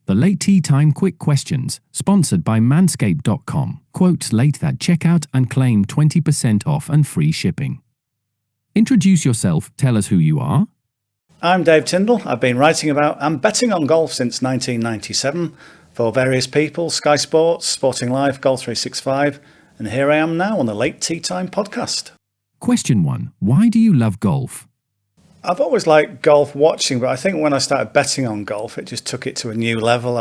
The Late Tea Time Quick Questions, sponsored by Manscaped.com. Quote late at checkout and claim 20% off and free shipping. Introduce yourself, tell us who you are. I'm Dave Tindall. I've been writing about and betting on golf since 1997 for various people, Sky Sports, Sporting Life, Golf 365, and here I am now on the Late Tea Time podcast. Question 1. Why do you love golf? I've always liked golf watching, but I think when I started betting on golf, it just took it to a new level.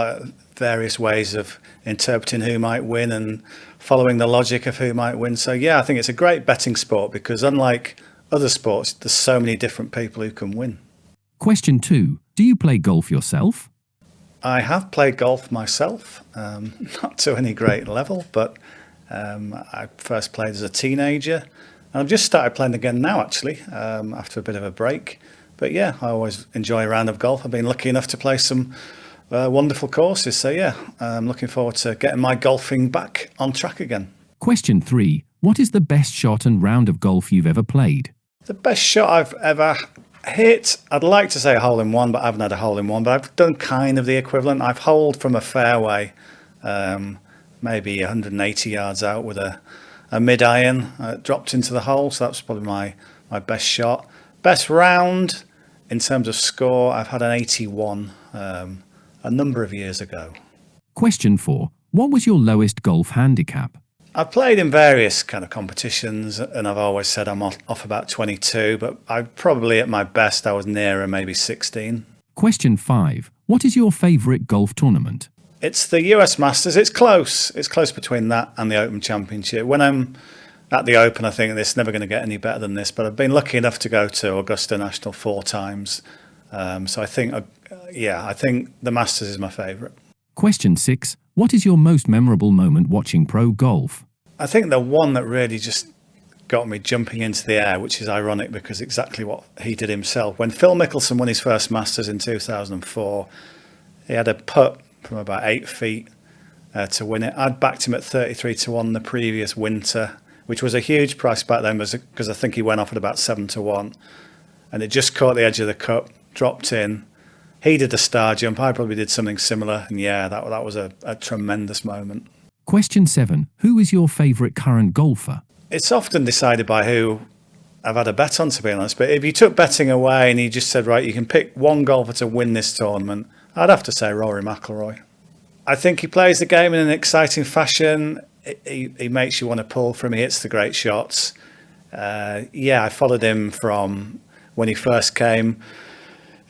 Various ways of interpreting who might win and following the logic of who might win. So yeah, I think it's a great betting sport because unlike other sports, there's so many different people who can win. Question 2. Do you play golf yourself? I have played golf myself, not to any great level, but I first played as a teenager. And I've just started playing again now, actually, after a bit of a break. But yeah, I always enjoy a round of golf. I've been lucky enough to play some wonderful courses. So yeah, I'm looking forward to getting my golfing back on track again. Question 3. What is the best shot and round of golf you've ever played? The best shot I've ever hit, I'd like to say a hole-in-one, but I haven't had a hole-in-one. But I've done kind of the equivalent. I've holed from a fairway, maybe 180 yards out with a mid-iron, dropped into the hole, so that's probably my best shot. Best round, in terms of score, I've had an 81 a number of years ago. Question 4. What was your lowest golf handicap? I've played in various kind of competitions, and I've always said I'm off about 22, but I probably at my best I was nearer maybe 16. Question 5. What is your favourite golf tournament? It's the US Masters. It's close. It's close between that and the Open Championship. When I'm at the Open, I think it's never going to get any better than this. But I've been lucky enough to go to Augusta National 4 times. So I think, I think the Masters is my favourite. Question 6. What is your most memorable moment watching pro golf? I think the one that really just got me jumping into the air, which is ironic because exactly what he did himself. When Phil Mickelson won his first Masters in 2004, he had a putt from about 8 feet to win it. I'd backed him at 33-1 the previous winter, which was a huge price back then because I think he went off at about 7-1. And it just caught the edge of the cup, dropped in. He did the star jump. I probably did something similar. And yeah, that was a tremendous moment. Question 7. Who is your favourite current golfer? It's often decided by who I've had a bet on, to be honest. But if you took betting away and you just said, right, you can pick one golfer to win this tournament, I'd have to say Rory McIlroy. I think he plays the game in an exciting fashion. He makes you want to pull from. He hits the great shots. I followed him from when he first came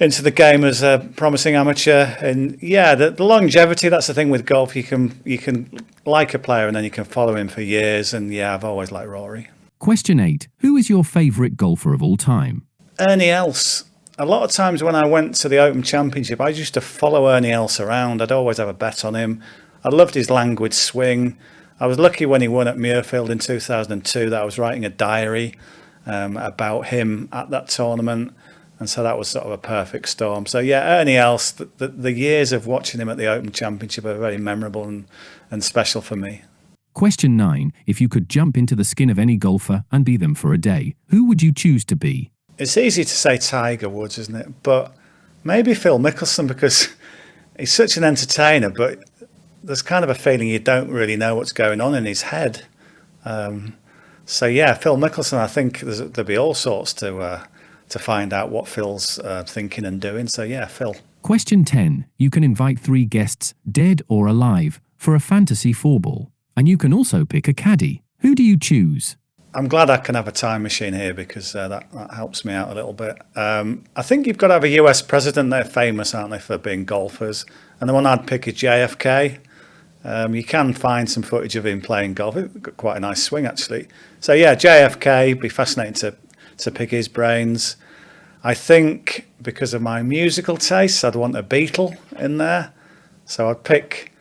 into the game as a promising amateur. And yeah, the longevity, that's the thing with golf. You can like a player and then you can follow him for years. And yeah, I've always liked Rory. Question 8. Who is your favourite golfer of all time? Ernie Els. A lot of times when I went to the Open Championship, I used to follow Ernie Els around. I'd always have a bet on him. I loved his languid swing. I was lucky when he won at Muirfield in 2002 that I was writing a diary about him at that tournament. And so that was sort of a perfect storm. So yeah, Ernie Els, the years of watching him at the Open Championship are very memorable and special for me. Question 9. If you could jump into the skin of any golfer and be them for a day, who would you choose to be? It's easy to say Tiger Woods, isn't it? But maybe Phil Mickelson because he's such an entertainer, but there's kind of a feeling you don't really know what's going on in his head. So yeah, Phil Mickelson, I think there'll be all sorts to find out what Phil's thinking and doing. So yeah, Phil. Question 10. You can invite 3 guests, dead or alive, for a fantasy 4-ball. And you can also pick a caddy. Who do you choose? I'm glad I can have a time machine here because that helps me out a little bit. I think you've got to have a US president. They're famous, aren't they, for being golfers? And the one I'd pick is JFK. You can find some footage of him playing golf. He's got quite a nice swing, actually. So yeah, JFK, be fascinating to pick his brains. I think because of my musical tastes, I'd want a Beatle in there. So I'd pick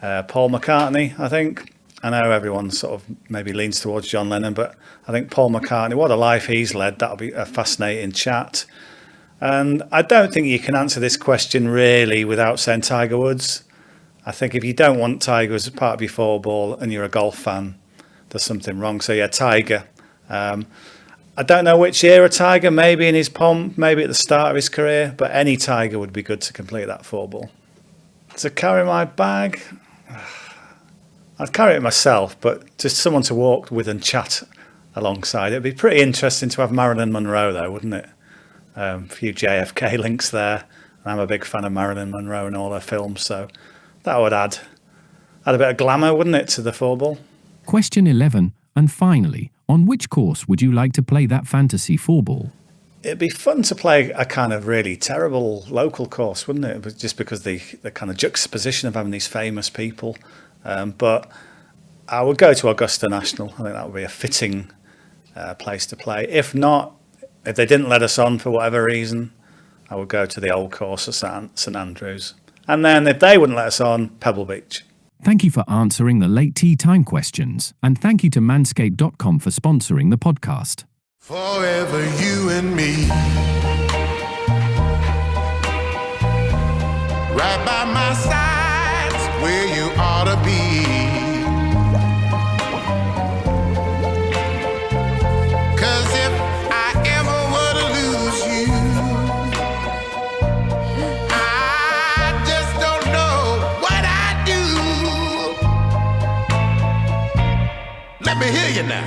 Paul McCartney, I think. I know everyone sort of maybe leans towards John Lennon, but I think Paul McCartney, what a life he's led, that'll be a fascinating chat. And I don't think you can answer this question really without saying Tiger Woods. I think if you don't want Tiger as part of your 4-ball and you're a golf fan, there's something wrong. So yeah, Tiger. I don't know which era Tiger, maybe in his pomp, maybe at the start of his career, but any Tiger would be good to complete that 4-ball. To carry my bag, I'd carry it myself, but just someone to walk with and chat alongside. It'd be pretty interesting to have Marilyn Monroe there, wouldn't it? A few JFK links there. I'm a big fan of Marilyn Monroe and all her films, so that would add a bit of glamour, wouldn't it, to the 4-ball? Question 11, and finally, on which course would you like to play that fantasy 4-ball? It'd be fun to play a kind of really terrible local course, wouldn't it? But just because the kind of juxtaposition of having these famous people. But I would go to Augusta National. I think that would be a fitting place to play. If not, if they didn't let us on for whatever reason, I would go to the old course at St Andrews. And then if they wouldn't let us on, Pebble Beach. Thank you for answering the late tea time questions. And thank you to manscaped.com for sponsoring the podcast. Forever you and me, right by my side's where you ought to be. 'Cause if I ever were to lose you, I just don't know what I'd do. Let me hear you now.